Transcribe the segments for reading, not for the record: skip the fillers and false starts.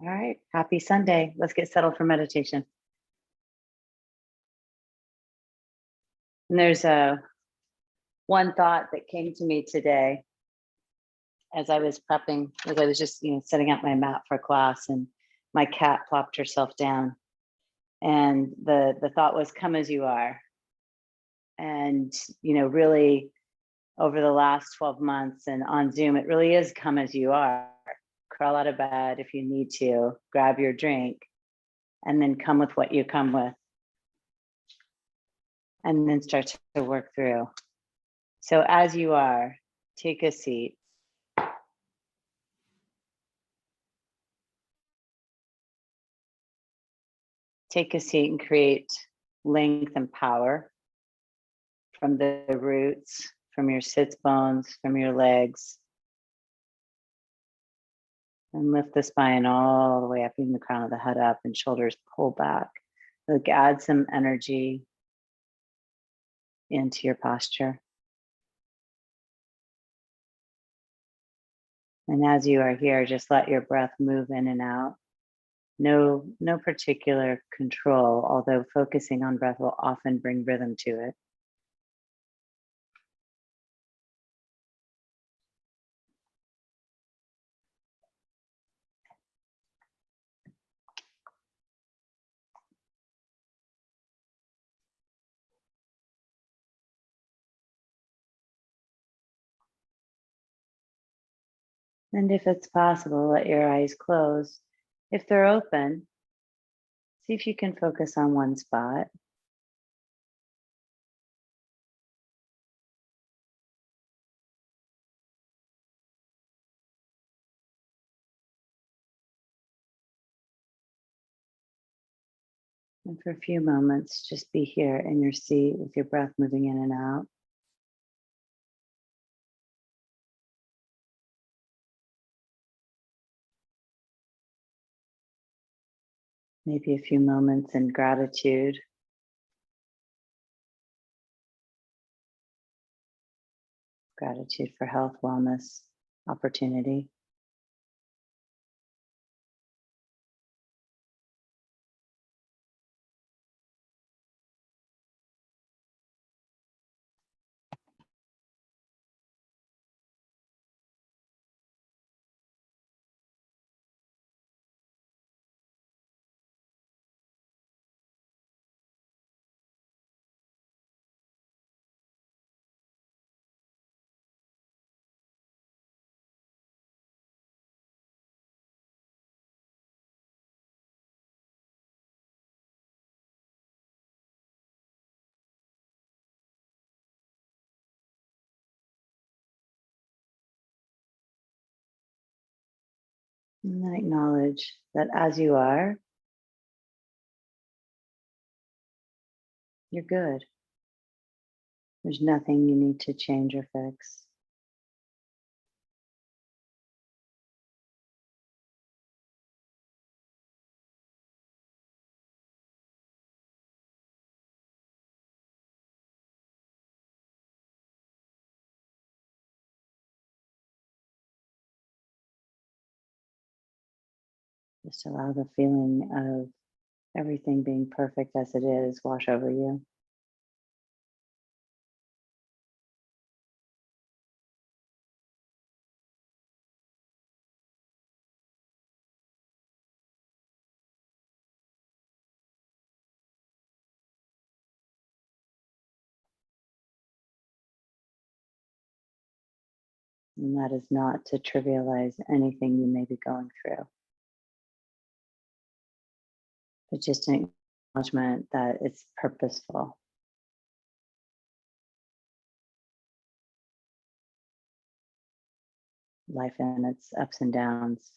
All right. Happy Sunday. Let's get settled for meditation. And there's a one thought that came to me today as I was prepping, as I was just, setting up my mat for class, and my cat plopped herself down. And the thought was, come as you are. And, really over the last 12 months and on Zoom, it really is come as you are. Crawl out of bed if you need to, grab your drink, and then come with what you come with, and then start to work through. So as you are, take a seat. Take a seat and create length and power from the roots, from your sits bones, from your legs. And lift the spine all the way up, even the crown of the head up, and shoulders pull back. Like, add some energy into your posture. And as you are here, just let your breath move in and out. No particular control, although focusing on breath will often bring rhythm to it. And if it's possible, let your eyes close. If they're open, see if you can focus on one spot. And for a few moments, just be here in your seat with your breath moving in and out. Maybe a few moments in gratitude. Gratitude for health, wellness, opportunity. And then acknowledge that as you are, you're good. There's nothing you need to change or fix. Just allow the feeling of everything being perfect as it is wash over you. And that is not to trivialize anything you may be going through, but just an acknowledgement that it's purposeful. Life and its ups and downs,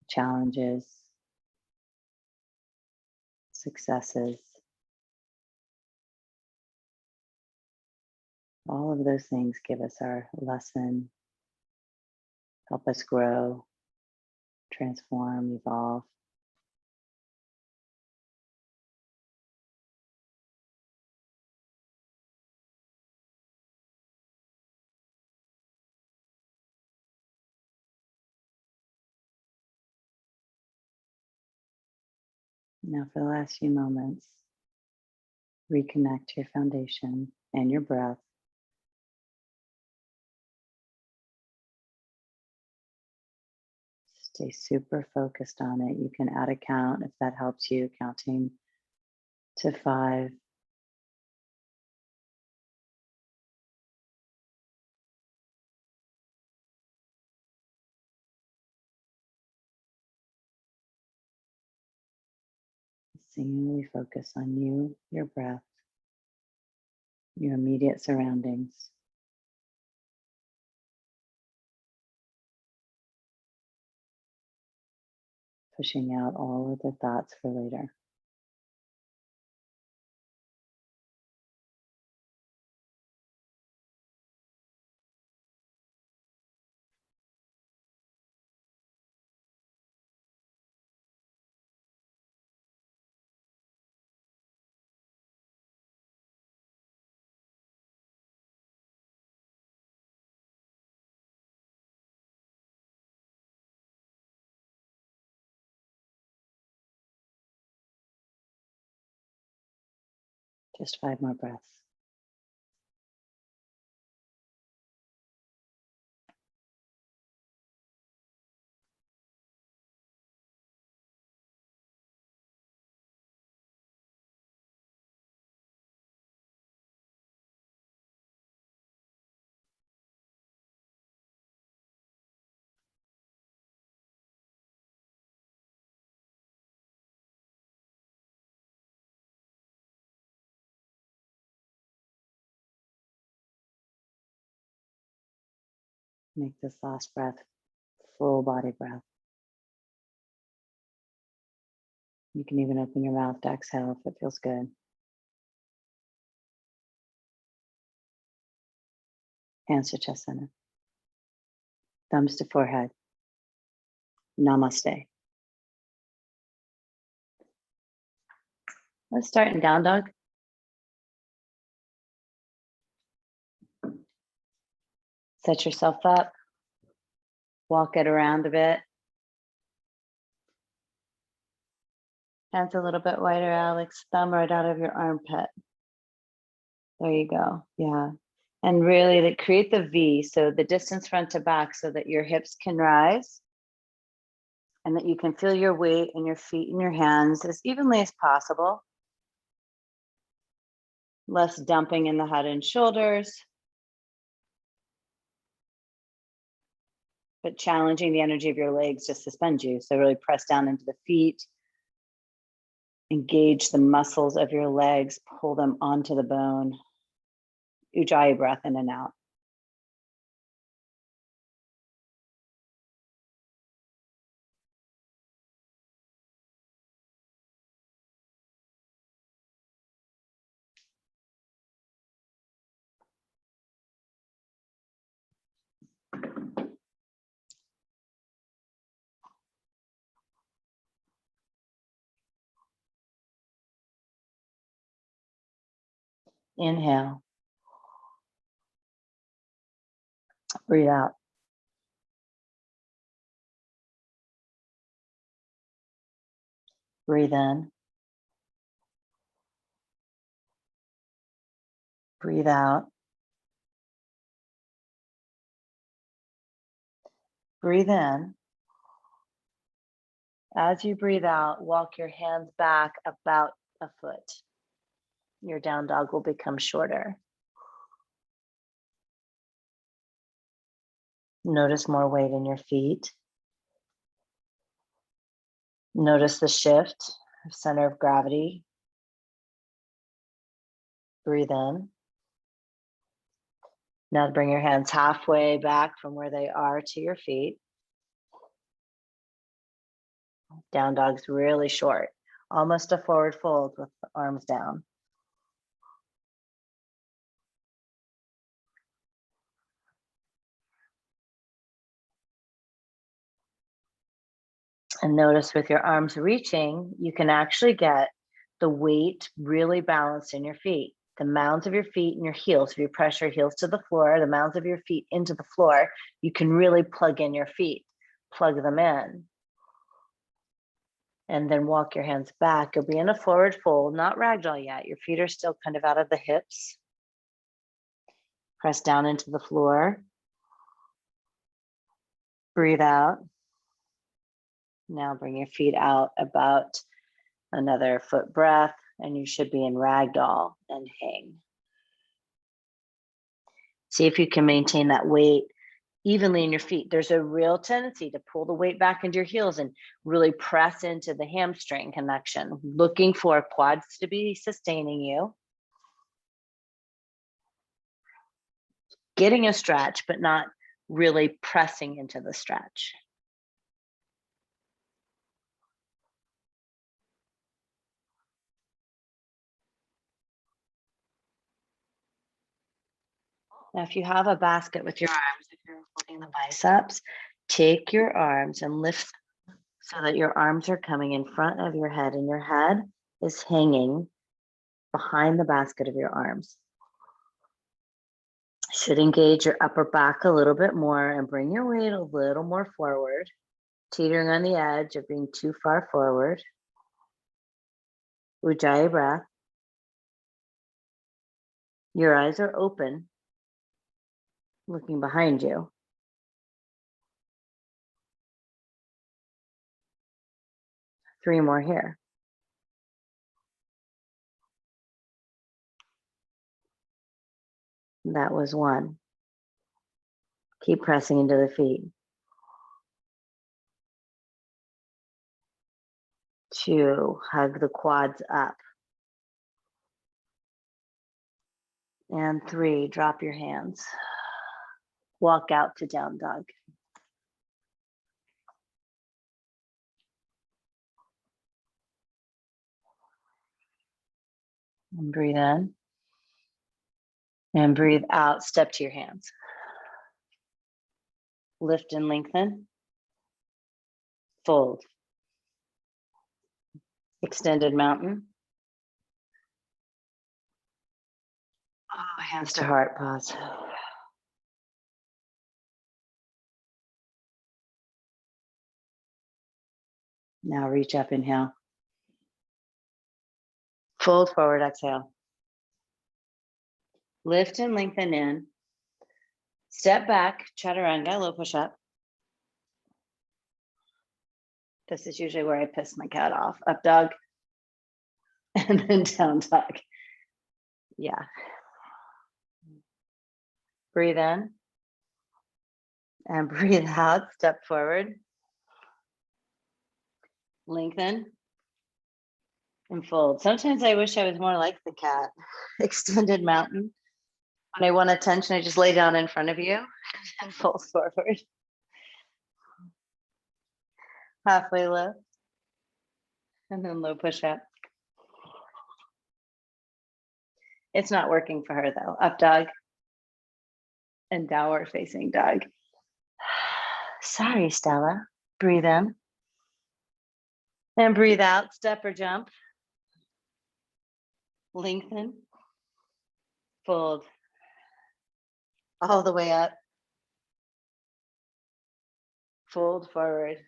challenges, successes, all of those things give us our lesson, help us grow, transform, evolve. Now for the last few moments, reconnect to your foundation and your breath. Stay super focused on it. You can add a count if that helps you, counting to 5. Singularly focus on you, your breath, your immediate surroundings. Pushing out all of the thoughts for later. Just 5 more breaths. Make this last breath full body breath. You can even open your mouth to exhale if it feels good. Hands to chest center. Thumbs to forehead. Namaste. Let's start in down dog. Set yourself up. Walk it around a bit. Hands a little bit wider, Alex. Thumb right out of your armpit. There you go. Yeah. And really to create the V, so the distance front to back, so that your hips can rise and that you can feel your weight in your feet and your hands as evenly as possible. Less dumping in the head and shoulders, but challenging the energy of your legs to suspend you. So really press down into the feet. Engage the muscles of your legs, pull them onto the bone. Ujjayi breath in and out. Inhale. Breathe out. Breathe in. Breathe out. Breathe in. As you breathe out, walk your hands back about a foot. Your down dog will become shorter. Notice more weight in your feet. Notice the shift of center of gravity. Breathe in. Now bring your hands halfway back from where they are to your feet. Down dog's really short, almost a forward fold with the arms down. And notice with your arms reaching, you can actually get the weight really balanced in your feet. The mounds of your feet and your heels. If you press your heels to the floor, the mounds of your feet into the floor, you can really plug in your feet, plug them in. And then walk your hands back. You'll be in a forward fold, not ragdoll yet. Your feet are still kind of out of the hips. Press down into the floor. Breathe out. Now bring your feet out about another foot breath, and you should be in ragdoll and hang. See if you can maintain that weight evenly in your feet. There's a real tendency to pull the weight back into your heels and really press into the hamstring connection, looking for quads to be sustaining you. Getting a stretch, but not really pressing into the stretch. Now, if you have a basket with your arms, if you're holding the biceps, take your arms and lift so that your arms are coming in front of your head and your head is hanging behind the basket of your arms. Should engage your upper back a little bit more and bring your weight a little more forward, teetering on the edge of being too far forward. Ujjayi breath. Your eyes are open, looking behind you. Three more here. That was one. Keep pressing into the feet. Two, hug the quads up. And three, drop your hands. Walk out to down dog. And breathe in. And breathe out, step to your hands. Lift and lengthen. Fold. Extended mountain. Oh, hands to heart, pause. Now reach up, inhale. Fold forward, exhale. Lift and lengthen in. Step back, chaturanga, low push up. This is usually where I piss my cat off. Up dog. And then down dog. Yeah. Breathe in. And breathe out, step forward. Lengthen. And fold. Sometimes I wish I was more like the cat. Extended mountain. When I want attention, I just lay down in front of you and fold forward. Halfway lift. And then low push up. It's not working for her though. Up dog. And downward facing dog. Sorry, Stella. Breathe in. And breathe out, step or jump. Lengthen. Fold. All the way up. Fold forward.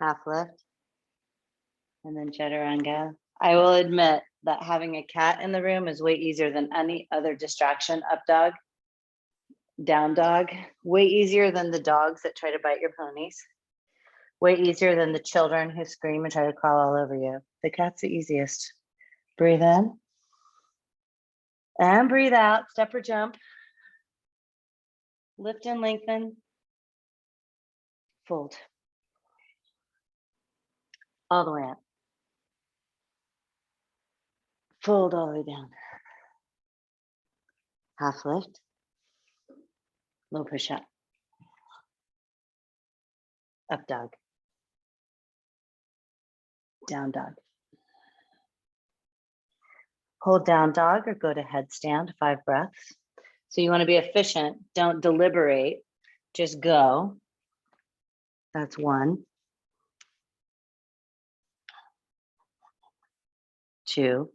Half lift. And then chaturanga. I will admit that having a cat in the room is way easier than any other distraction. Up dog. Down dog. Way easier than the dogs that try to bite your ponies. Way easier than the children who scream and try to crawl all over you. The cat's the easiest. Breathe in. And breathe out, step or jump. Lift and lengthen. Fold. All the way up. Fold all the way down. Half lift. Low push up. Up dog. Down dog. Hold down dog or go to headstand, 5 breaths. So you want to be efficient. Don't deliberate. Just go. That's 1. 2.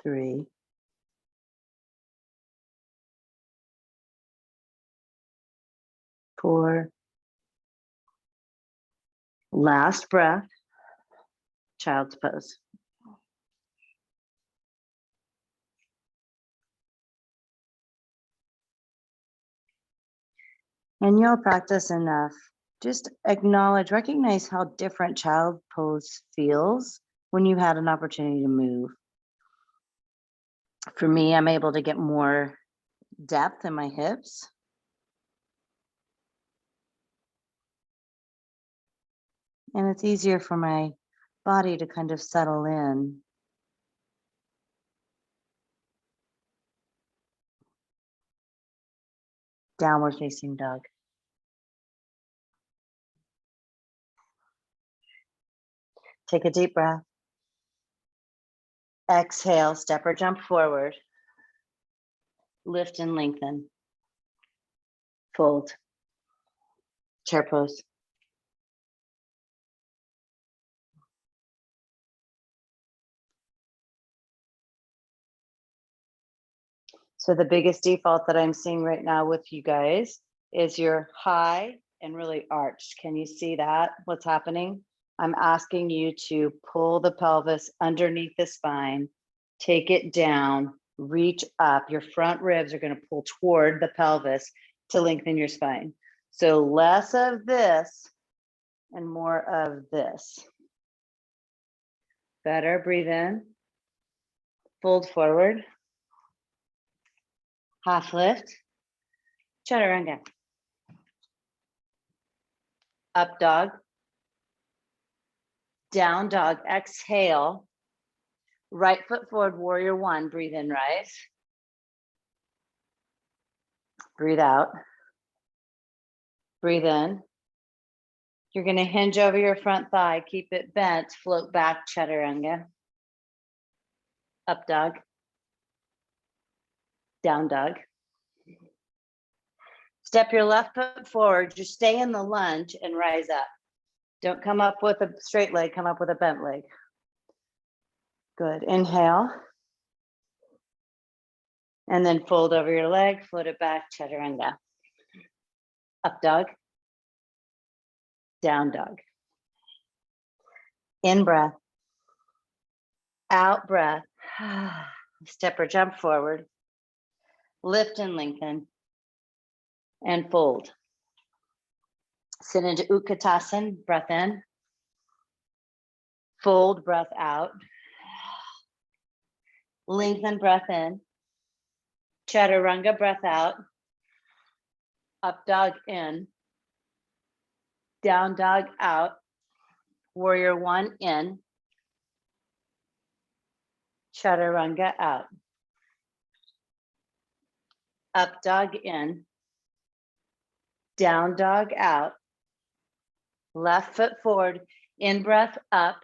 3. 4. Last breath, child's pose. And you'll practice enough. Just acknowledge, recognize how different child pose feels when you had an opportunity to move. For me, I'm able to get more depth in my hips. And it's easier for my body to kind of settle in. Downward facing dog. Take a deep breath. Exhale, step or jump forward. Lift and lengthen. Fold. Chair pose. So the biggest default that I'm seeing right now with you guys is you're high and really arched. Can you see that? What's happening? I'm asking you to pull the pelvis underneath the spine, take it down, reach up. Your front ribs are going to pull toward the pelvis to lengthen your spine. So less of this and more of this. Better. Breathe in. Fold forward. Half lift. Chaturanga. Up dog. Down dog. Exhale. Right foot forward, warrior one. Breathe in, rise. Breathe out. Breathe in. You're going to hinge over your front thigh. Keep it bent. Float back, chaturanga. Up dog. Down dog. Step your left foot forward. Just stay in the lunge and rise up. Don't come up with a straight leg. Come up with a bent leg. Good. Inhale. And then fold over your leg. Float it back, chaturanga. Up dog. Down dog. In breath. Out breath. Step or jump forward. Lift and lengthen. And fold. Sit into Utkatasana. Breath in. Fold, breath out. Lengthen, breath in. Chaturanga, breath out. Up dog in. Down dog out. Warrior one in. Chaturanga out. Up dog in. Down dog out. Left foot forward. In breath up.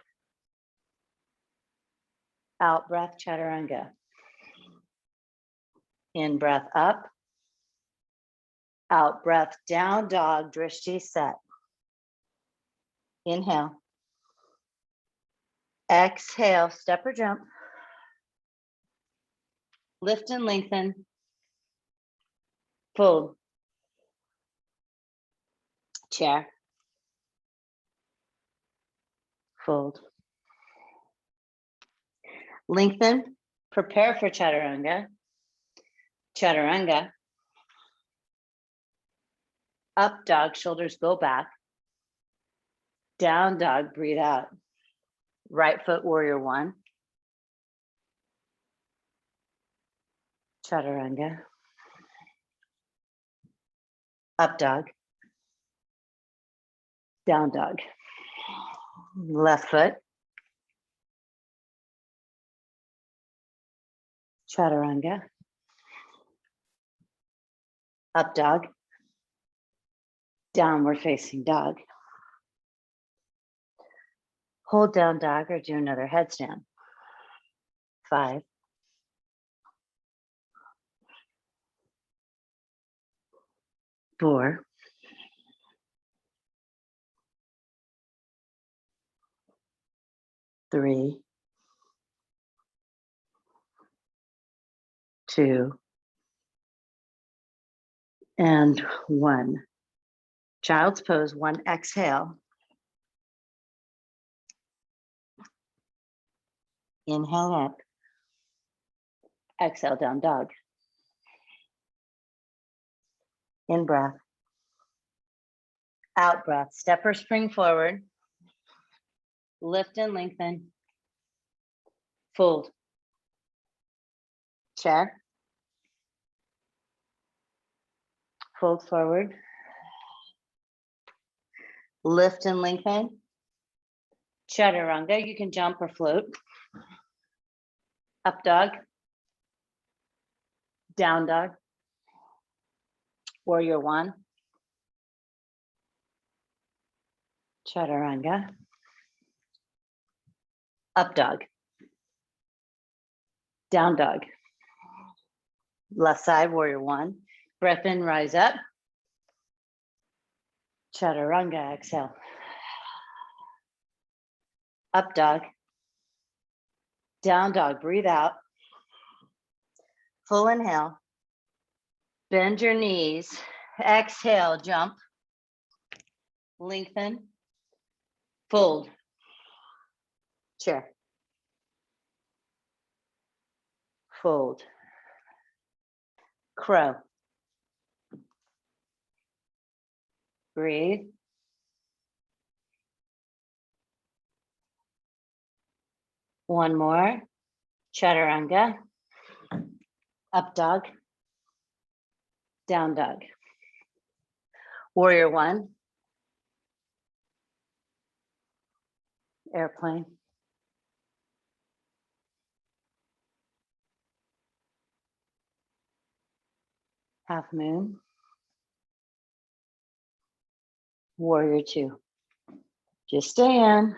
Out breath, chaturanga. In breath up. Out breath, down dog, drishti set. Inhale. Exhale, step or jump. Lift and lengthen. Fold. Chair. Fold. Lengthen. Prepare for chaturanga. Chaturanga. Up dog, shoulders go back. Down dog, breathe out. Right foot, warrior one. Chaturanga. Up dog. Down dog. Left foot. Chaturanga. Up dog. Downward facing dog. Hold down dog or do another headstand. 5. 4. 3. 2. And 1. Child's pose, one exhale. Inhale up. Exhale, down dog. In breath. Out breath. Step or spring forward. Lift and lengthen. Fold. Chair. Fold forward. Lift and lengthen. Chaturanga. You can jump or float. Up dog. Down dog. Warrior one. Chaturanga. Up dog. Down dog. Left side, warrior one. Breath in, rise up. Chaturanga, exhale. Up dog. Down dog, breathe out. Full inhale. Bend your knees. Exhale, jump. Lengthen. Fold. Chair. Fold. Crow. Breathe. One more. Chaturanga. Up dog. Down dog. Warrior one. Airplane. Half moon. Warrior two. Just stay in.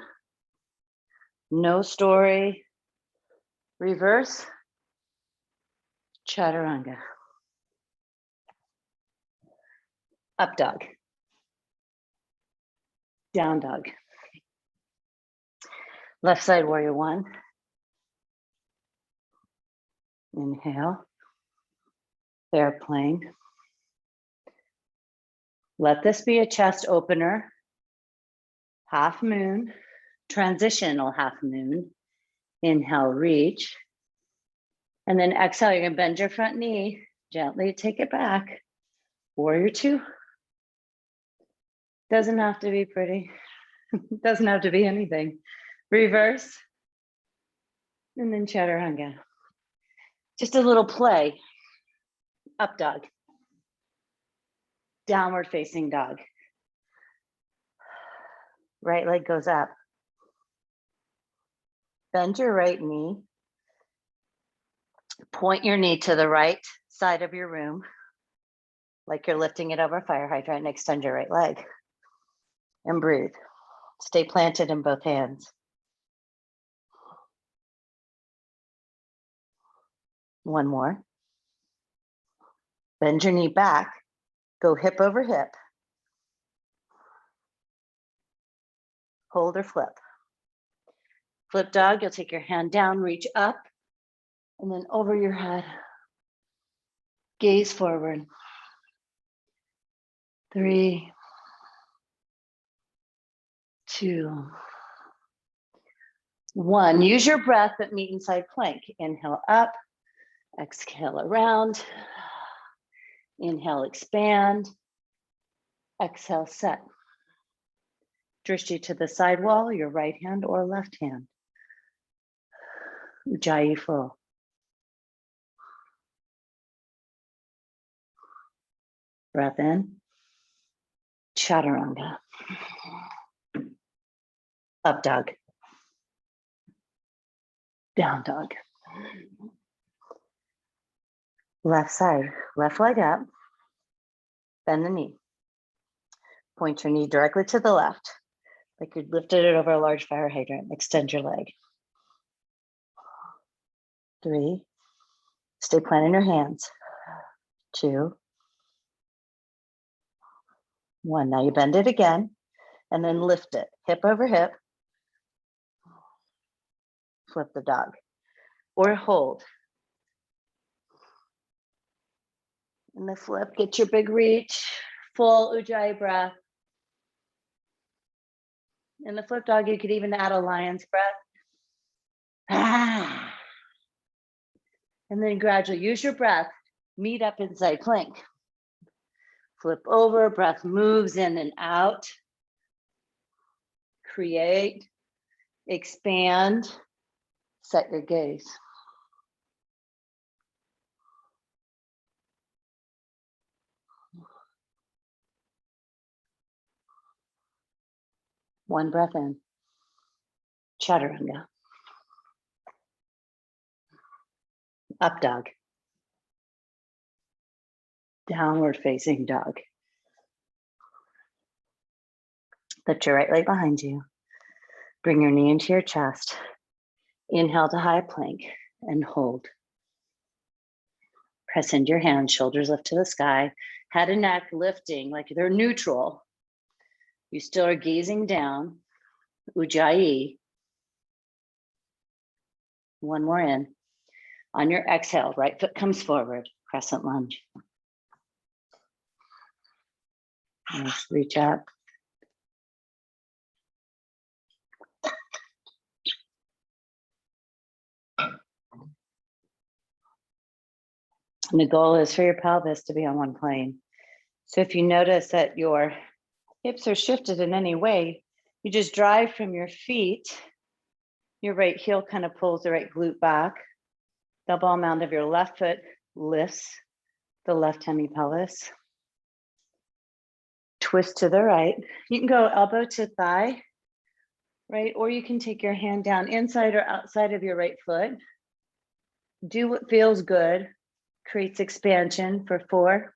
No story. Reverse. Chaturanga. Up dog. Down dog. Left side, warrior one. Inhale. Airplane. Let this be a chest opener. Half moon. Transitional half moon. Inhale, reach. And then exhale, you're gonna bend your front knee. Gently take it back. Warrior two. Doesn't have to be pretty. Doesn't have to be anything. Reverse. And then chaturanga. Just a little play. Up dog. Downward facing dog. Right leg goes up. Bend your right knee. Point your knee to the right side of your room, like you're lifting it over a fire hydrant, and extend your right leg. And breathe. Stay planted in both hands. One more. Bend your knee back. Go hip over hip. Hold or flip. Flip dog, you'll take your hand down, reach up, and then over your head. Gaze forward. 3, 2, 1. Use your breath, but meet in side plank. Inhale up, exhale around. Inhale, expand. Exhale, set. Drishti to the side wall, your right hand or left hand. Ujjayi full. Breath in. Chaturanga. Up dog. Down dog. Left side, left leg up. Bend the knee. Point your knee directly to the left, like you lifted it over a large fire hydrant. Extend your leg. 3. Stay planted in your hands. 2, 1. Now you bend it again and then lift it. Hip over hip. Flip the dog or hold. And the flip, get your big reach, full Ujjayi breath. In the flip dog, you could even add a lion's breath. Ah. And then gradually use your breath, meet up inside plank. Flip over, breath moves in and out. Create, expand, set your gaze. One breath in, chaturanga. Up dog. Downward facing dog. Lift your right leg behind you. Bring your knee into your chest. Inhale to high plank and hold. Press into your hands, shoulders lift to the sky, head and neck lifting like they're neutral. You still are gazing down, Ujjayi. One more in. On your exhale, right foot comes forward, crescent lunge. Nice, reach up. And the goal is for your pelvis to be on one plane. So if you notice that your hips are shifted in any way, you just drive from your feet. Your right heel kind of pulls the right glute back. The ball mound of your left foot lifts the left hemipelvis. Twist to the right. You can go elbow to thigh, right? Or you can take your hand down inside or outside of your right foot. Do what feels good. Creates expansion for 4,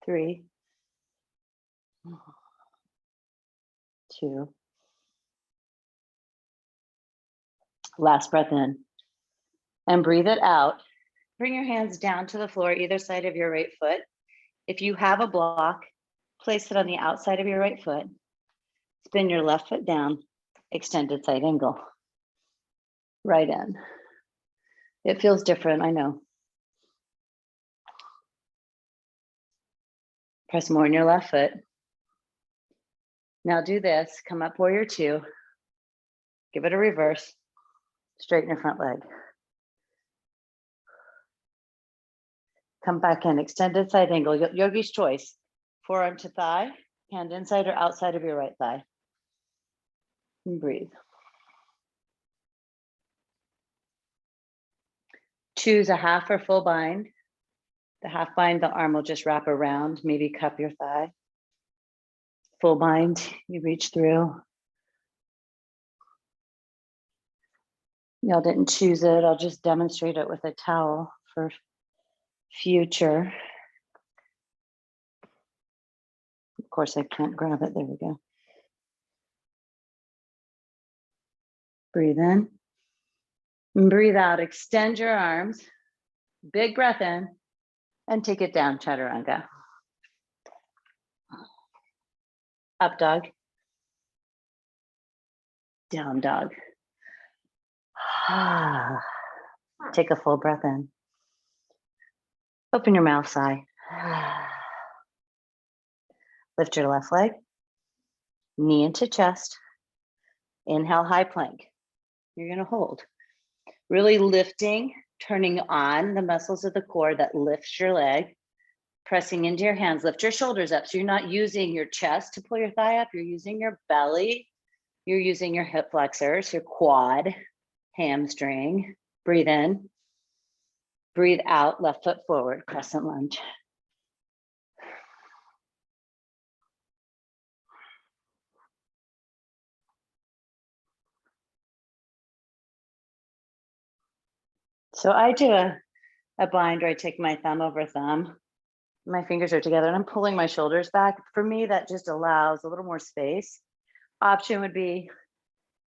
3, 2. Last breath in. And breathe it out. Bring your hands down to the floor, either side of your right foot. If you have a block, place it on the outside of your right foot. Spin your left foot down, extended side angle. Right in. It feels different, I know. Press more in your left foot. Now do this, come up warrior 2. Give it a reverse. Straighten your front leg. Come back in, extended side angle, yogi's choice. Forearm to thigh, hand inside or outside of your right thigh. And breathe. Choose a half or full bind. The half bind, the arm will just wrap around, maybe cup your thigh. Full bind, you reach through. Y'all didn't choose it, I'll just demonstrate it with a towel for future. Of course, I can't grab it, there we go. Breathe in. And breathe out, extend your arms. Big breath in. And take it down, chaturanga. Up dog. Down dog. Take a full breath in. Open your mouth, sigh. Lift your left leg. Knee into chest. Inhale, high plank. You're gonna hold. Really lifting, turning on the muscles of the core that lifts your leg. Pressing into your hands, lift your shoulders up. So you're not using your chest to pull your thigh up, you're using your belly. You're using your hip flexors, your quad, hamstring. Breathe in. Breathe out, left foot forward, crescent lunge. So I do a bind where I take my thumb over thumb. My fingers are together and I'm pulling my shoulders back. For me, that just allows a little more space. Option would be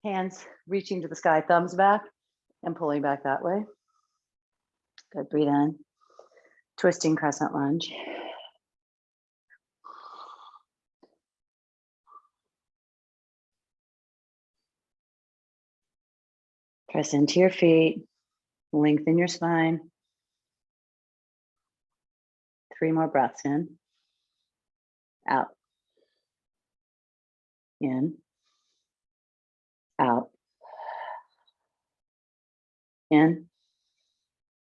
hands reaching to the sky, thumbs back and pulling back that way. Good, breathe in. Twisting crescent lunge. Press into your feet, lengthen your spine. 3 more breaths in, out. In, out, in,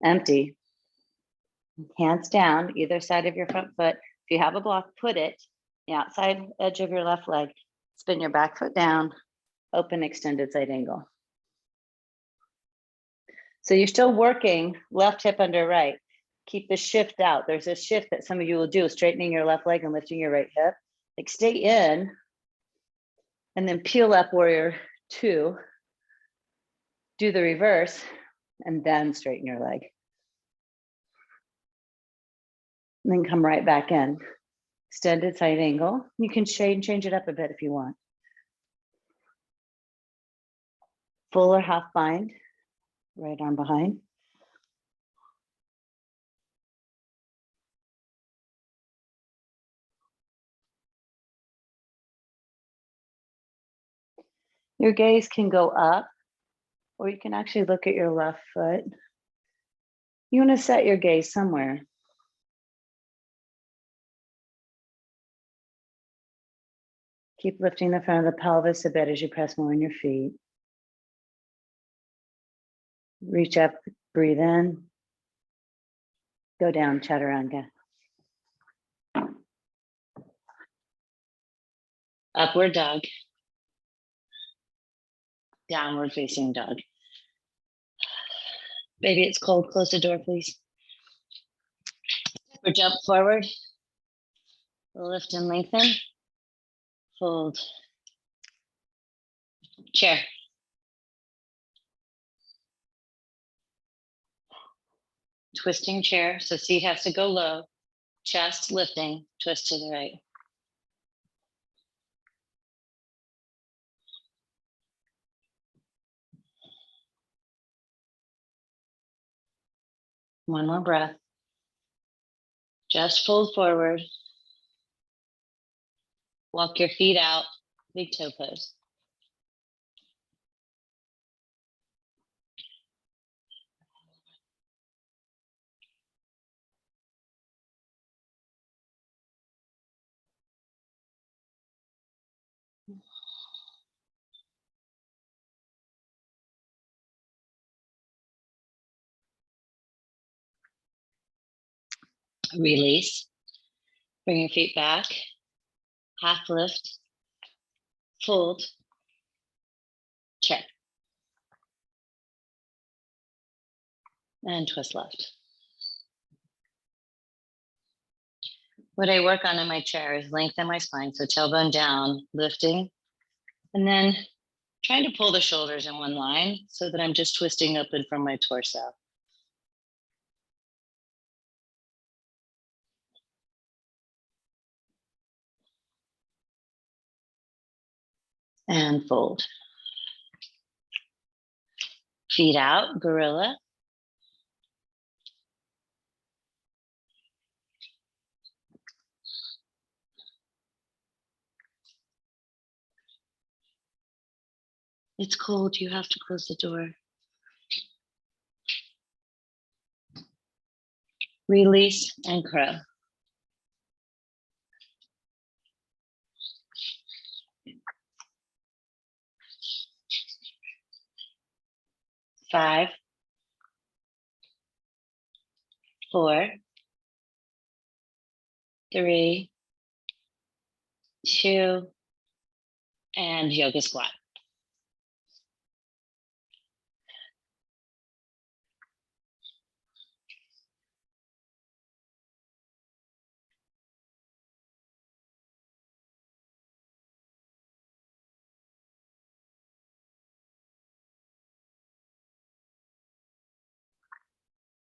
empty. Hands down, either side of your front foot. If you have a block, put it the outside edge of your left leg. Spin your back foot down, open extended side angle. So you're still working left hip under right. Keep the shift out. There's a shift that some of you will do, straightening your left leg and lifting your right hip. Like stay in and then peel up warrior two. Do the reverse and then straighten your leg. And then come right back in. Extended side angle. You can change it up a bit if you want. Full or half bind. Right arm behind. Your gaze can go up, or you can actually look at your left foot. You want to set your gaze somewhere. Keep lifting the front of the pelvis a bit as you press more on your feet. Reach up, breathe in. Go down, chaturanga. Upward dog. Downward facing dog. Baby, it's cold. Close the door, please. Or jump forward. Lift and lengthen. Fold. Chair. Twisting chair. So seat has to go low. Chest lifting. Twist to the right. One more breath. Just fold forward. Walk your feet out. Big toe pose. Release. Bring your feet back. Half lift. Fold. Check. And twist left. What I work on in my chair is lengthen my spine. So tailbone down, lifting, and then trying to pull the shoulders in one line so that I'm just twisting open from my torso. And fold. Feet out, gorilla. It's cold, you have to close the door. Release and crow. Five, four, three, two, and yoga squat.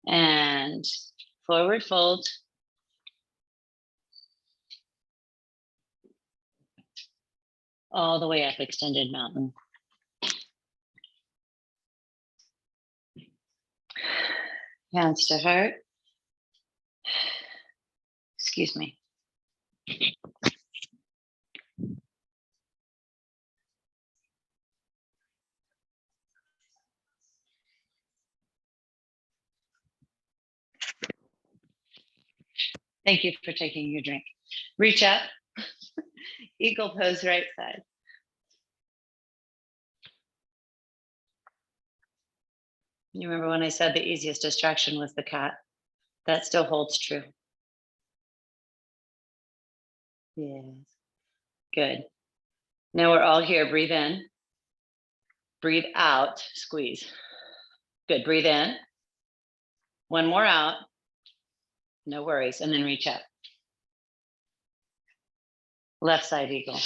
And forward fold. All the way up, extended mountain. Hands to heart. Excuse me. Thank you for taking your drink. Reach up, eagle pose right side. You remember when I said the easiest distraction was the cat? That still holds true. Yes. Good. Now we're all here. Breathe in. Breathe out. Squeeze. Good. Breathe in. One more out. No worries. And then reach up. Left side eagle.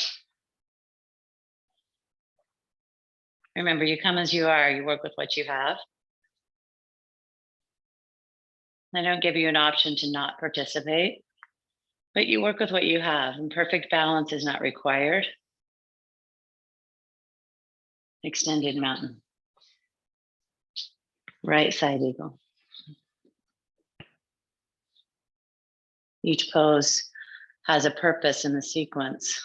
Remember, you come as you are. You work with what you have. I don't give you an option to not participate, but you work with what you have, and perfect balance is not required. Extended mountain. Right side eagle. Each pose has a purpose in the sequence.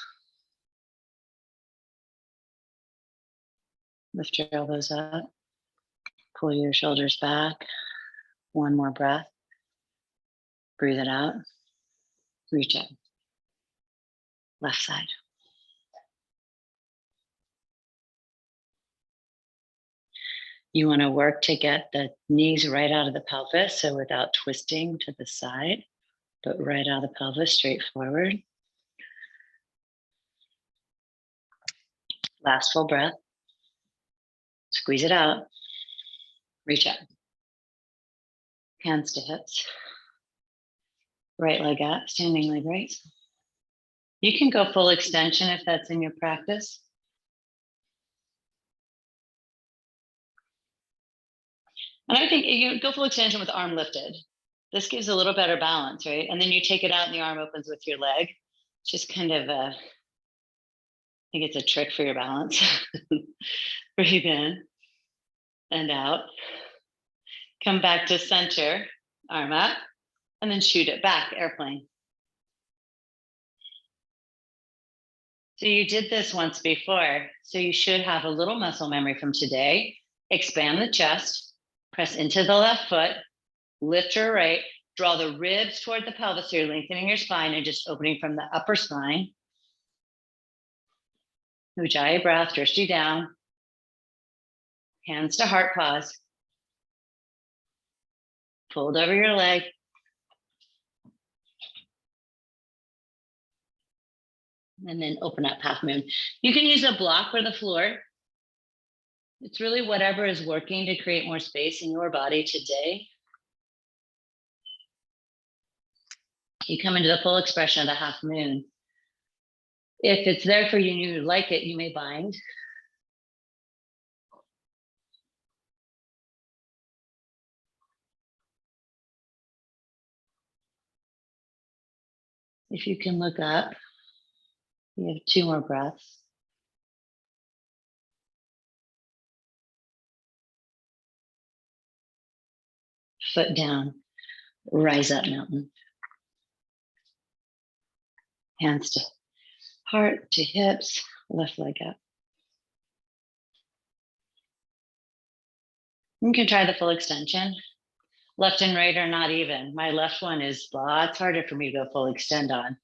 Lift your elbows up. Pull your shoulders back. One more breath. Breathe it out. Reach up. Left side. You want to work to get the knees right out of the pelvis, so without twisting to the side, but right out of the pelvis, straight forward. Last full breath. Squeeze it out. Reach up. Hands to hips. Right leg up, standing leg raise. You can go full extension if that's in your practice. And I think you go full extension with the arm lifted. This gives a little better balance, right? And then you take it out and the arm opens with your leg. Just kind of I think it's a trick for your balance. Breathe in and out. Come back to center, arm up, and then shoot it back, airplane. So you did this once before, so you should have a little muscle memory from today. Expand the chest, press into the left foot, lift your right, draw the ribs toward the pelvis, so you're lengthening your spine and just opening from the upper spine. Ujjayi breath, drishti down. Hands to heart, pause. Fold over your leg. And then open up half moon. You can use a block or the floor. It's really whatever is working to create more space in your body today. You come into the full expression of the half moon. If it's there for you and you like it, you may bind. If you can look up, you have 2 more breaths. Foot down, rise up mountain. Hands to heart, to hips, left leg up. You can try the full extension. Left and right are not even. My left one is lots harder for me to go full extend on.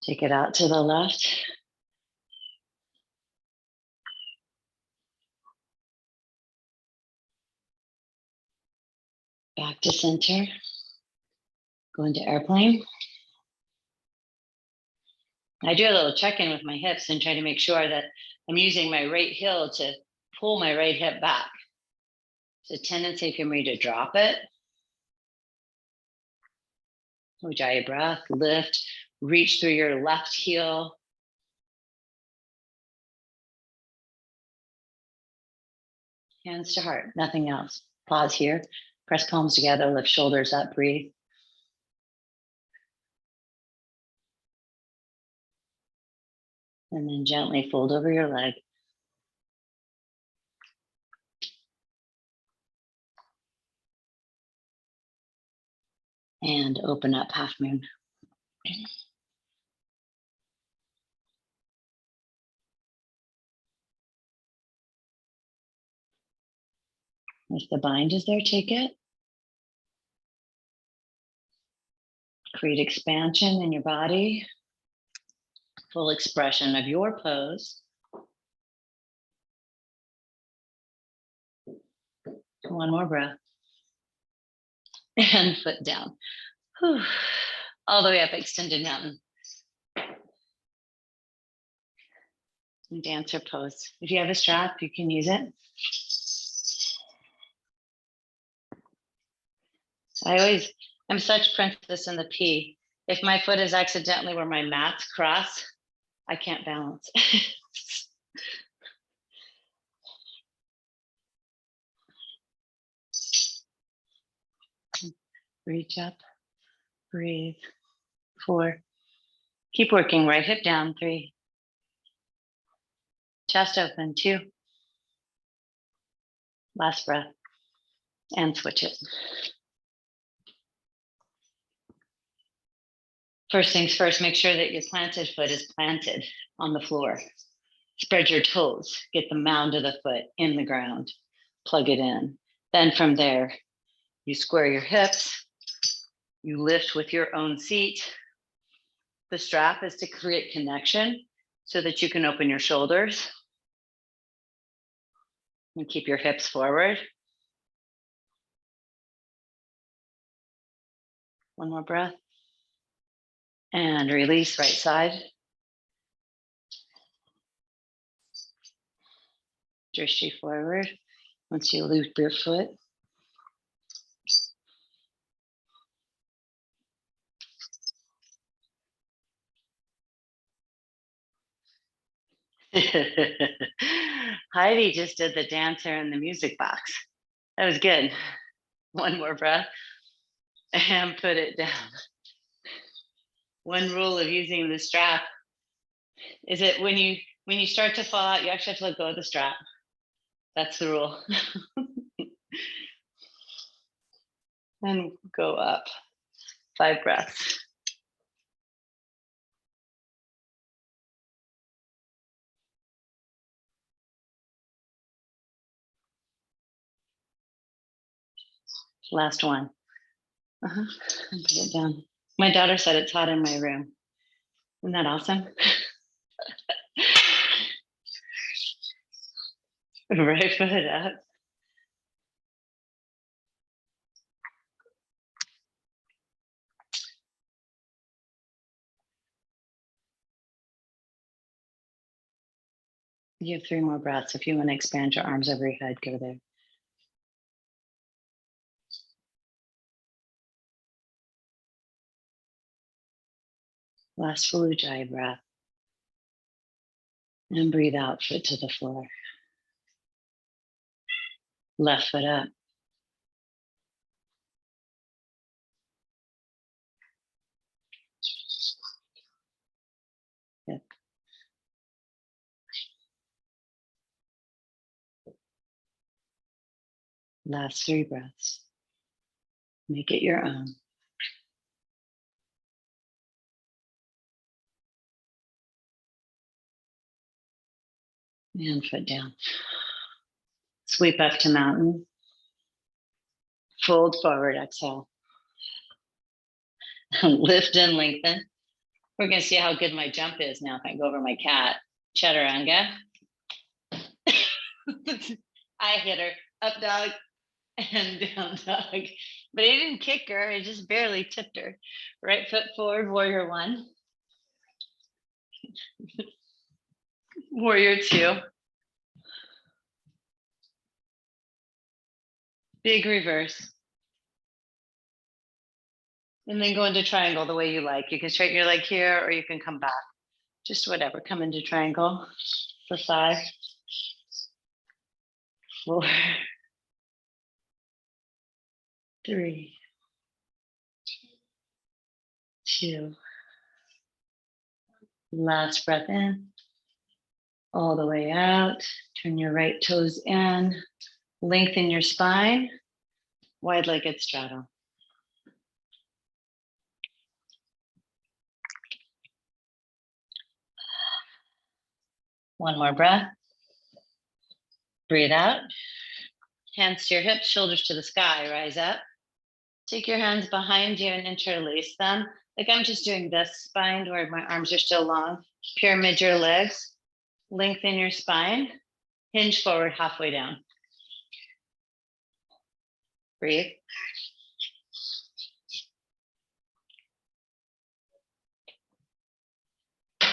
Take it out to the left. Back to center. Go into airplane. I do a little check-in with my hips and try to make sure that I'm using my right heel to pull my right hip back. It's a tendency for me to drop it. Ujjayi breath, lift, reach through your left heel. Hands to heart, nothing else. Pause here, press palms together, lift shoulders up, breathe. And then gently fold over your leg. And open up half moon. If the bind is there, take it. Create expansion in your body. Full expression of your pose. One more breath. And foot down. Whew. All the way up, extended mountain. And dancer pose. If you have a strap, you can use it. I'm such princess in the P. If my foot is accidentally where my mats cross, I can't balance. Reach up, breathe. 4. Keep working, right hip down. 3. Chest open. 2. Last breath. And switch it. First things first, make sure that your planted foot is planted on the floor. Spread your toes, get the mound of the foot in the ground, plug it in. Then from there, you square your hips, you lift with your own seat. The strap is to create connection so that you can open your shoulders and keep your hips forward. One more breath. And release, right side. Drishti forward. Once you loop your foot. Heidi just did the dancer in the music box. That was good. One more breath and put it down. One rule of using the strap is that when you start to fall out, you actually have to let go of the strap. That's the rule. And go up. 5 breaths. Last one. And put it down. My daughter said it's hot in my room. Isn't that awesome? Right foot up. You have 3 more breaths. If you want to expand your arms over your head, go there. Last full Ujjayi breath. And breathe out, foot to the floor. Left foot up. Yep. Last 3 breaths. Make it your own. And foot down. Sweep up to mountain. Fold forward, exhale. Lift and lengthen. We're going to see how good my jump is now if I go over my cat. Chaturanga. I hit her. Up dog and down dog. But I didn't kick her. I just barely tipped her. Right foot forward, warrior 1. Warrior 2. Big reverse. And then go into triangle the way you like. You can straighten your leg here or you can come back. Just whatever. Come into triangle for 5, 4, 3, 2. Last breath in. All the way out. Turn your right toes in. Lengthen your spine. Wide-legged straddle. One more breath. Breathe out. Hands to your hips, shoulders to the sky. Rise up. Take your hands behind you and interlace them. Like I'm just doing this spine where my arms are still long. Pyramid your legs. Lengthen your spine. Hinge forward halfway down. Breathe.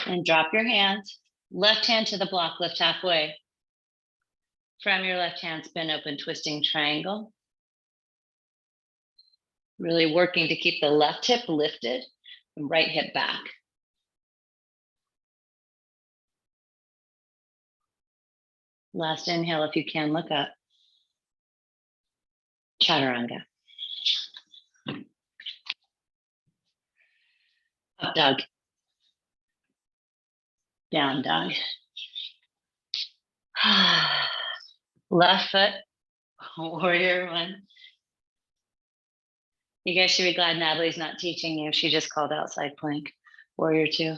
And drop your hands. Left hand to the block, lift halfway. From your left hand, spin open, twisting triangle. Really working to keep the left hip lifted and right hip back. Last inhale, if you can, look up. Chaturanga. Up dog. Down dog. Left foot, warrior one. You guys should be glad Natalie's not teaching you. She just called out side plank. Warrior two.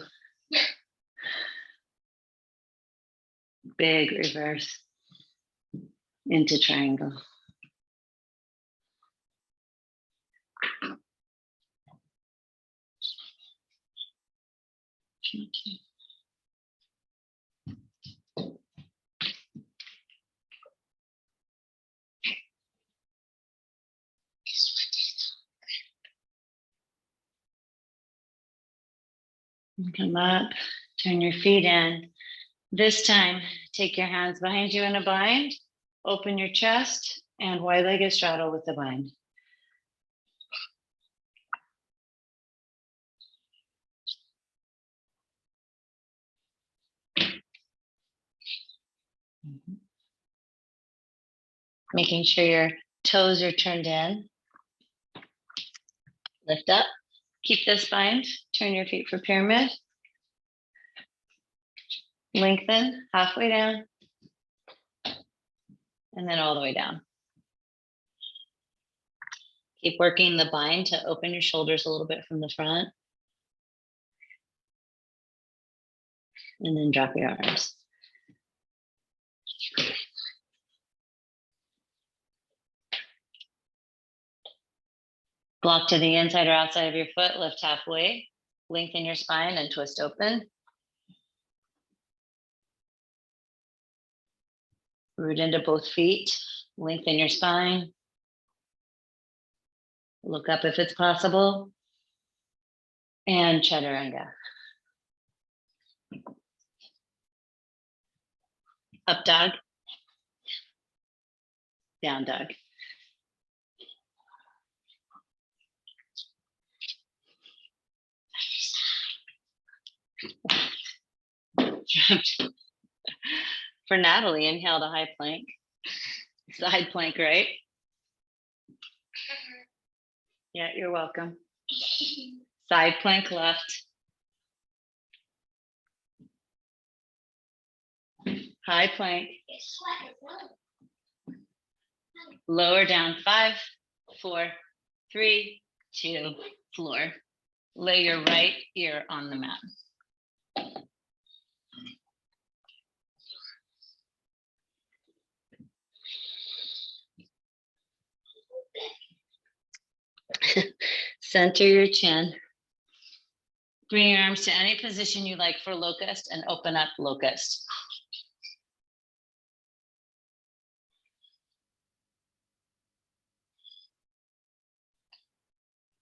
Big reverse into triangle. Come up, turn your feet in. This time, take your hands behind you in a bind, open your chest, and wide-legged straddle with the bind. Making sure your toes are turned in. Lift up, keep this bind, turn your feet for pyramid. Lengthen halfway down, and then all the way down. Keep working the bind to open your shoulders a little bit from the front. And then drop your arms. Block to the inside or outside of your foot, lift halfway, lengthen your spine and twist open. Root into both feet, lengthen your spine. Look up if it's possible. And chaturanga. Up dog. Down dog. For Natalie, inhale to high plank. Side plank, right? Yeah, you're welcome. Side plank left. High plank. Lower down, 5, 4, 3, 2, floor. Lay your right ear on the mat. Center your chin. Bring your arms to any position you like for locust and open up locust.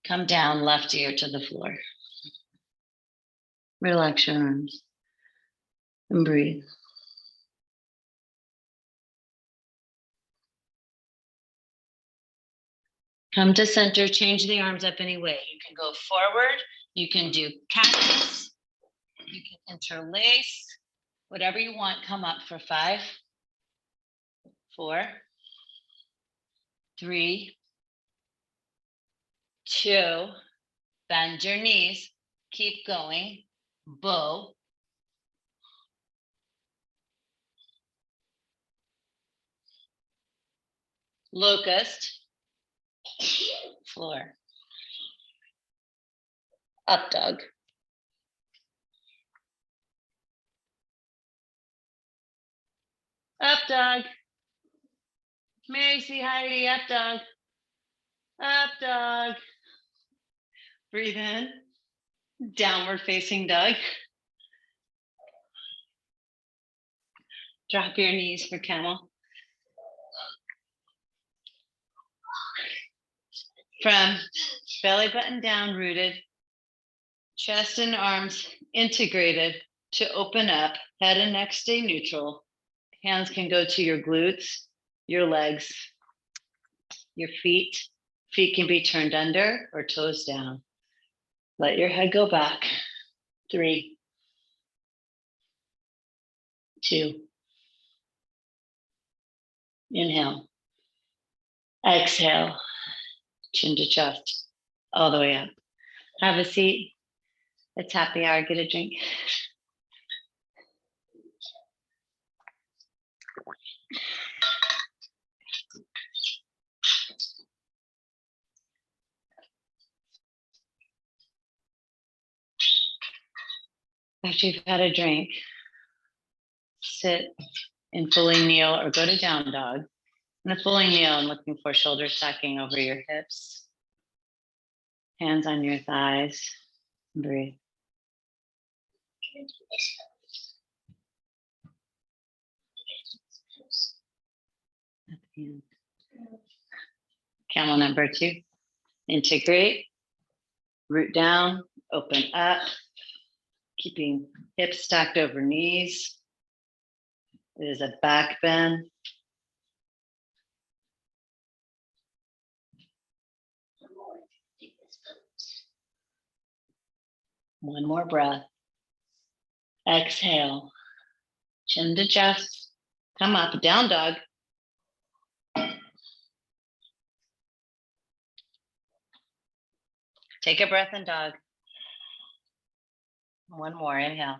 Come down, left ear to the floor. Relax your arms and breathe. Come to center, change the arms up any way. You can go forward, you can do cactus, you can interlace, whatever you want. Come up for 5, 4, 3, 2, bend your knees, keep going, bow. Locust, floor. Up dog. Up dog. Mary C. Heidi, up dog. Up dog. Breathe in. Downward facing dog. Drop your knees for camel. From belly button down, rooted, chest and arms integrated to open up, head and neck stay neutral. Hands can go to your glutes, your legs, your feet. Feet can be turned under or toes down. Let your head go back. 3, 2. Inhale. Exhale. Chin to chest, all the way up. Have a seat. It's happy hour. Get a drink. After you've had a drink, sit in fully kneel or go to down dog. In a fully kneel, I'm looking for shoulders stacking over your hips, hands on your thighs. Breathe. At the end. Camel number 2. Integrate, root down, open up, keeping hips stacked over knees. It is a back bend. One more breath. Exhale. Chin to chest. Come up, down dog. Take a breath in dog. One more, inhale.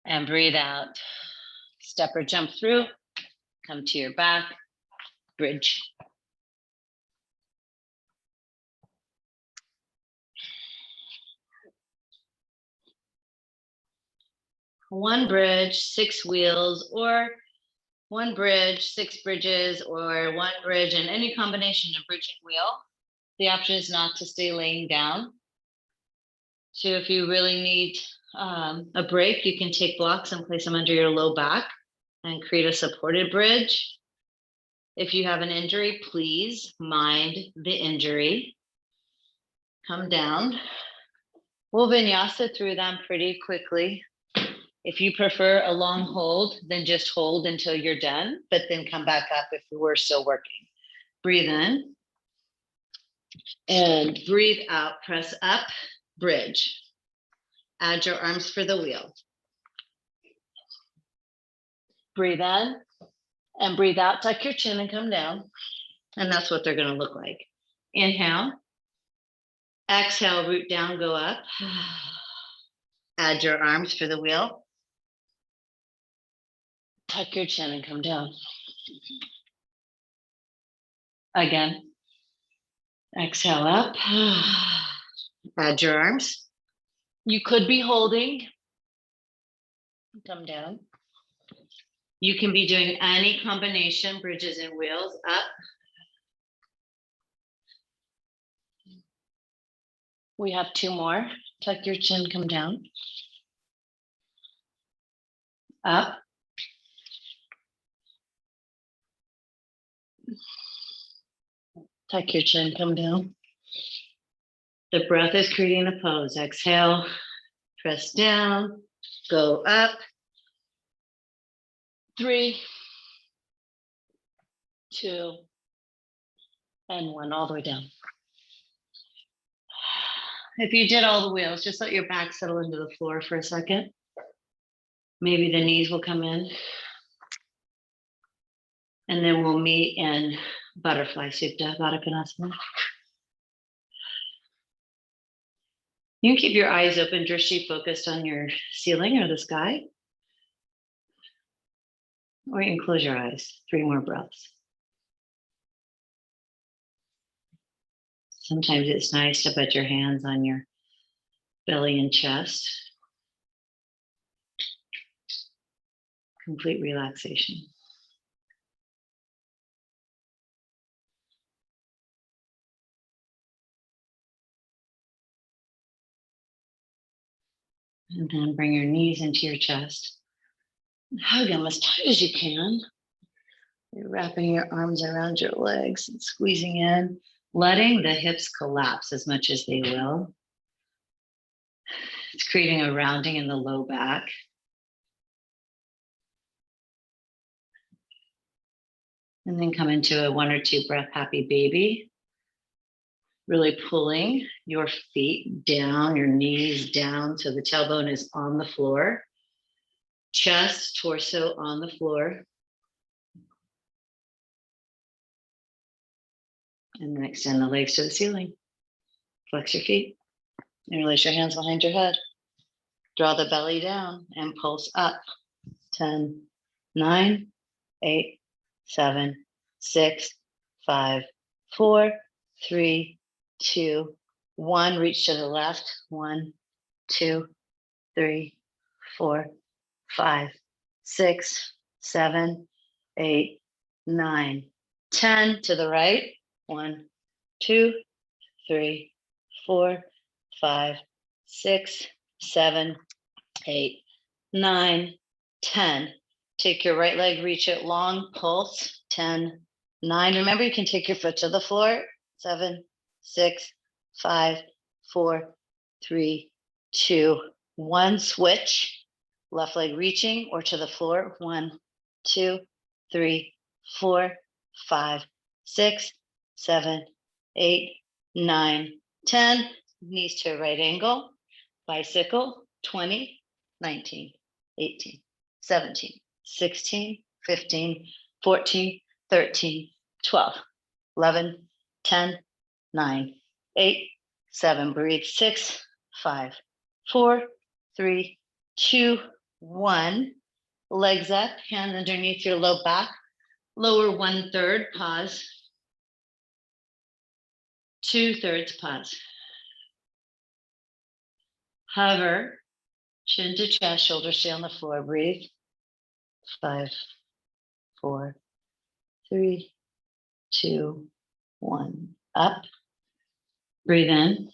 And breathe out. Step or jump through. Come to your back. Bridge. One bridge, 6 wheels, or one bridge, 6 bridges, or one bridge and any combination of bridge and wheel. The option is not to stay laying down. So if you really need a break, you can take blocks and place them under your low back and create a supported bridge. If you have an injury, please mind the injury. Come down. We'll vinyasa through them pretty quickly. If you prefer a long hold, then just hold until you're done, but then come back up if we're still working. Breathe in and breathe out, press up, bridge. Add your arms for the wheel. Breathe in and breathe out, tuck your chin and come down. And that's what they're gonna look like. Inhale, exhale, root down, go up. Add your arms for the wheel. Tuck your chin and come down. Again. Exhale up. Add your arms. You could be holding. Come down. You can be doing any combination, bridges and wheels, up. We have 2 more. Tuck your chin, come down. Up. Tuck your chin, come down. The breath is creating a pose. Exhale, press down, go up. 3, 2, and 1, all the way down. If you did all the wheels, just let your back settle into the floor for a second. Maybe the knees will come in. And then we'll meet in butterfly supta, Baddha Konasana. You can keep your eyes open, drishti focused on your ceiling or the sky. Or you can close your eyes. 3 more breaths. Sometimes it's nice to put your hands on your belly and chest. Complete relaxation. And then bring your knees into your chest. Hug them as tight as you can. You're wrapping your arms around your legs and squeezing in. letting the hips collapse as much as they will. It's creating a rounding in the low back. And then come into a 1 or 2 breath happy baby. Really pulling your feet down, your knees down, so the tailbone is on the floor. Chest, torso on the floor. And then extend the legs to the ceiling. Flex your feet. And release your hands behind your head. Draw the belly down and pulse up. 10, 9, 8, 7, 6, 5, 4, 3, 2, 1. Reach to the left. 1, 2, 3, 4, 5, 6, 7, 8, 9, 10. To the right. 1, 2, 3, 4, 5, 6, 7, 8, 9, 10. Take your right leg, reach it long, pulse. 10, 9. Remember, you can take your foot to the floor. 7, 6, 5, 4, 3, 2, 1. Switch. Left leg reaching or to the floor. 1, 2, 3, 4, 5, 6, 7, 8, 9, 10. Knees to a right angle. Bicycle. 20, 19, 18, 17, 16, 15, 14, 13, 12, 11, 10, 9, 8, 7. Breathe. 6, 5, 4, 3, 2, 1. Legs up, hands underneath your low back. Lower 1/3, pause. 2/3, pause. Hover, chin to chest, shoulders stay on the floor. Breathe. 5, 4, 3, 2, 1. Up. Breathe in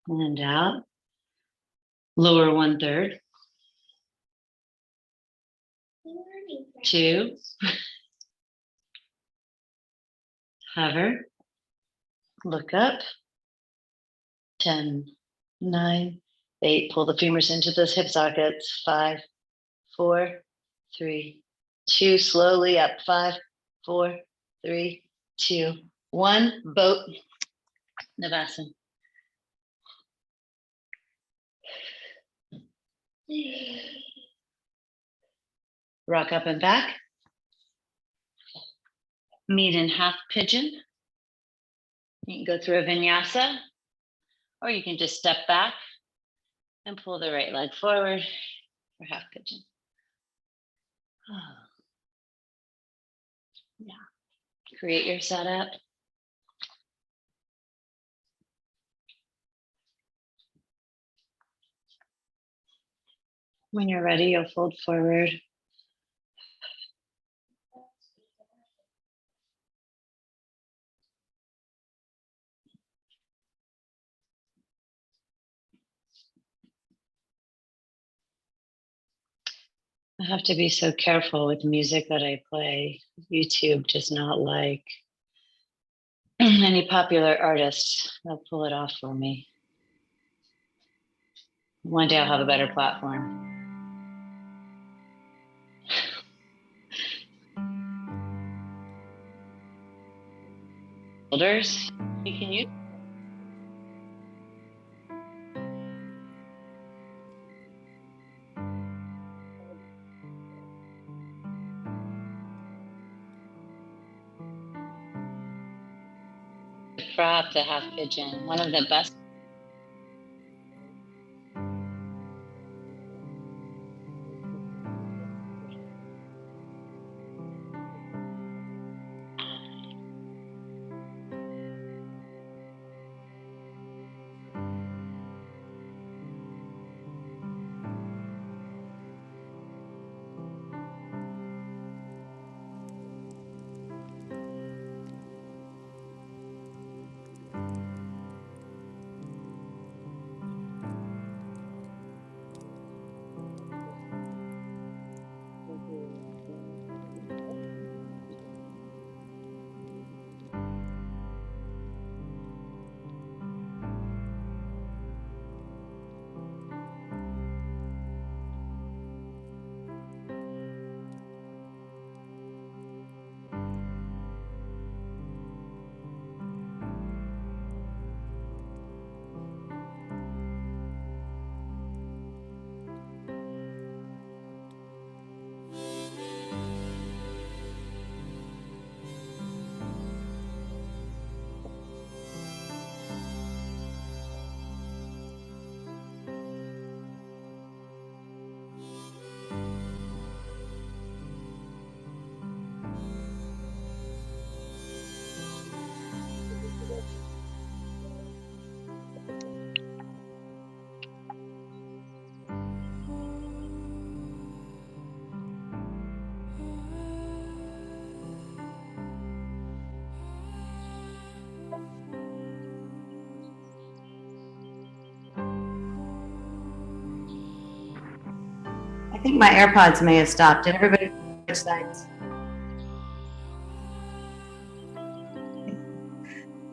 and out. Lower 1/3. 2. Hover. Look up. 10, 9, 8. Pull the femurs into those hip sockets. 5, 4, 3, 2. Slowly up. 5, 4, 3, 2, 1. Boat. Navasana. Rock up and back. Meet in half pigeon. You can go through a vinyasa, or you can just step back and pull the right leg forward for half pigeon. Yeah. Create your setup. When you're ready, you'll fold forward. I have to be so careful with music that I play. YouTube does not like any popular artist. They'll pull it off for me. One day I'll have a better platform. Shoulders, you can use. Prop to half pigeon, one of the best. I think my AirPods may have stopped. Did everybody switch sides?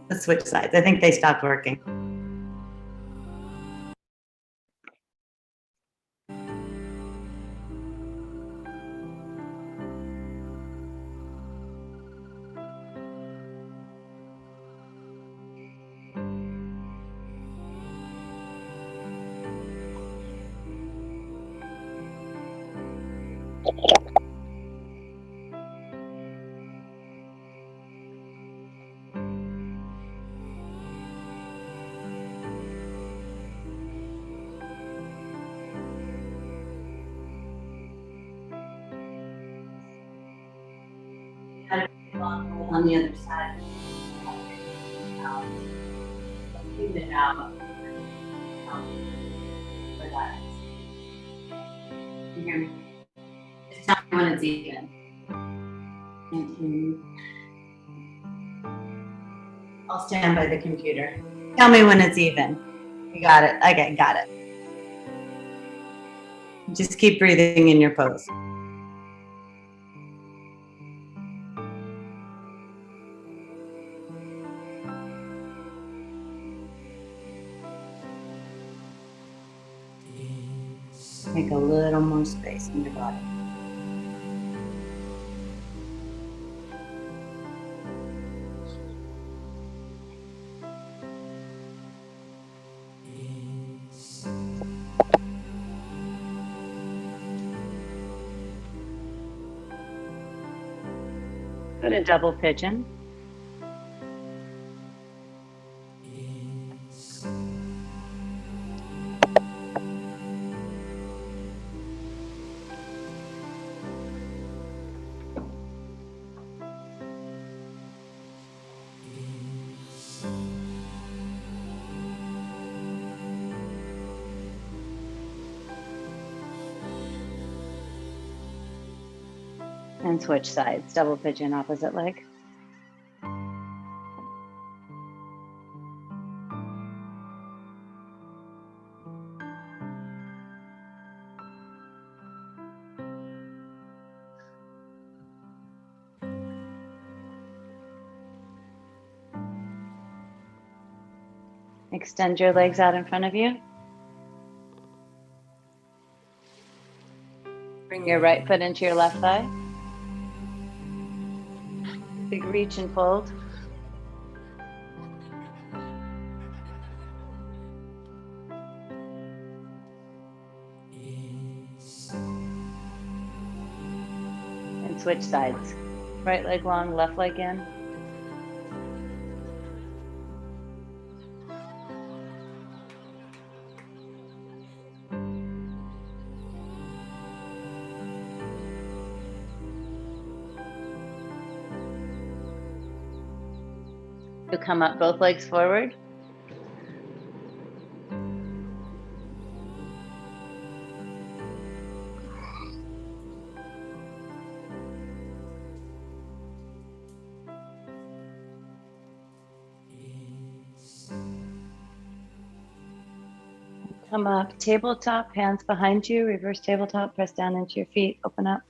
Let's switch sides. I think they stopped working. On the other side. Even it out. You hear me? Just tell me when it's even. I'll stand by the computer. Tell me when it's even. You got it. Okay, got it. Just keep breathing in your pose. Make a little more space in your body. Go to double pigeon. And switch sides, double pigeon, opposite leg. Extend your legs out in front of you. Bring your right foot into your left thigh. Big reach and fold. And switch sides. Right leg long, left leg in. You'll come up both legs forward. Come up, tabletop, hands behind you, reverse tabletop, press down into your feet, open up.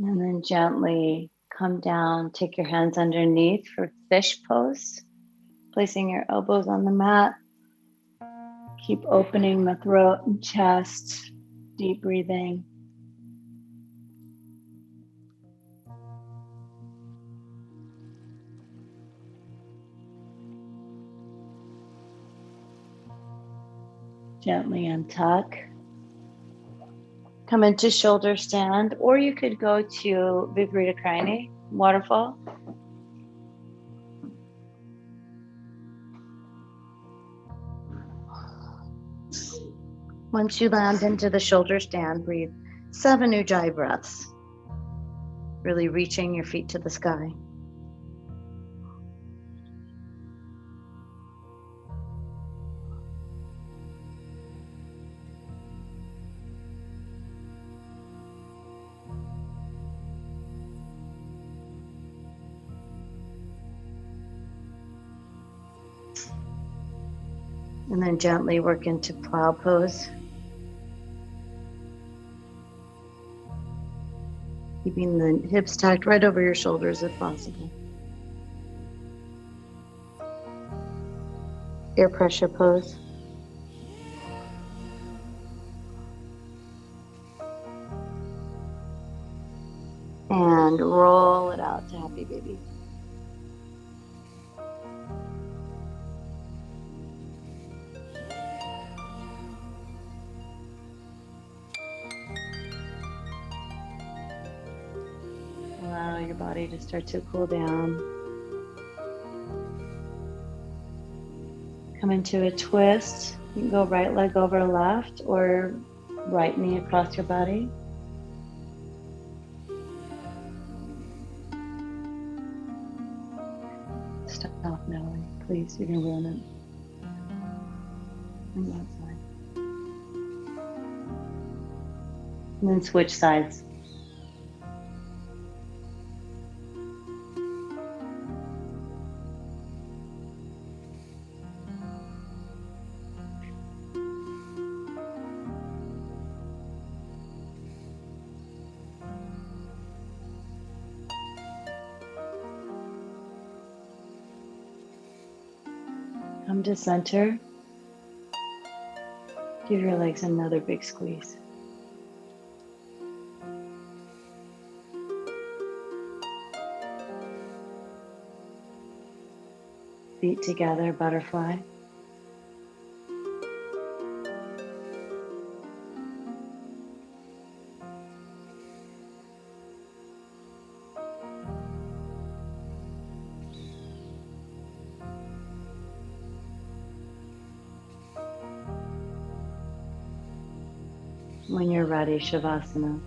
And then gently come down, take your hands underneath for fish pose, placing your elbows on the mat. Keep opening the throat and chest, deep breathing. Gently untuck. Come into shoulder stand, or you could go to Viparita Karini, waterfall. Once you land into the shoulder stand, breathe 7 Ujjayi breaths, really reaching your feet to the sky. And then gently work into plow pose. Keeping the hips tucked right over your shoulders if possible. Air pressure pose. And roll it out to happy baby. Allow your body to start to cool down. Come into a twist. You can go right leg over left or right knee across your body. Stop now, please. You're gonna ruin it. And outside. And then switch sides. Come to center. Give your legs another big squeeze. Feet together, butterfly. When you're ready, Shavasana.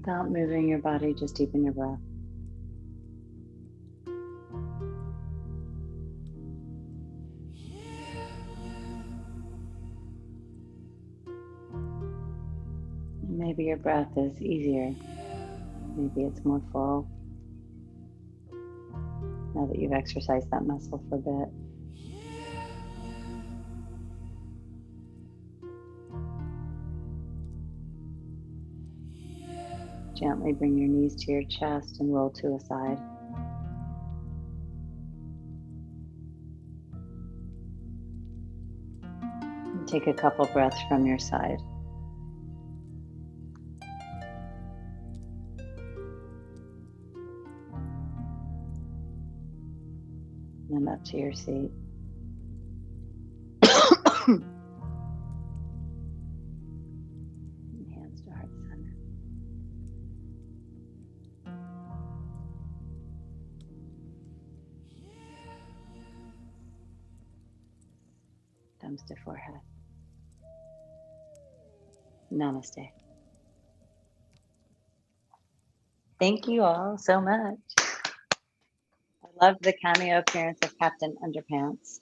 Without moving your body, just deepen your breath. Maybe your breath is easier. Maybe it's more full. Now that you've exercised that muscle for a bit. Gently bring your knees to your chest and roll to a side. And take a couple breaths from your side. And up to your seat. Hands to heart center. Thumbs to forehead. Namaste. Thank you all so much. I love the cameo appearance of Captain Underpants.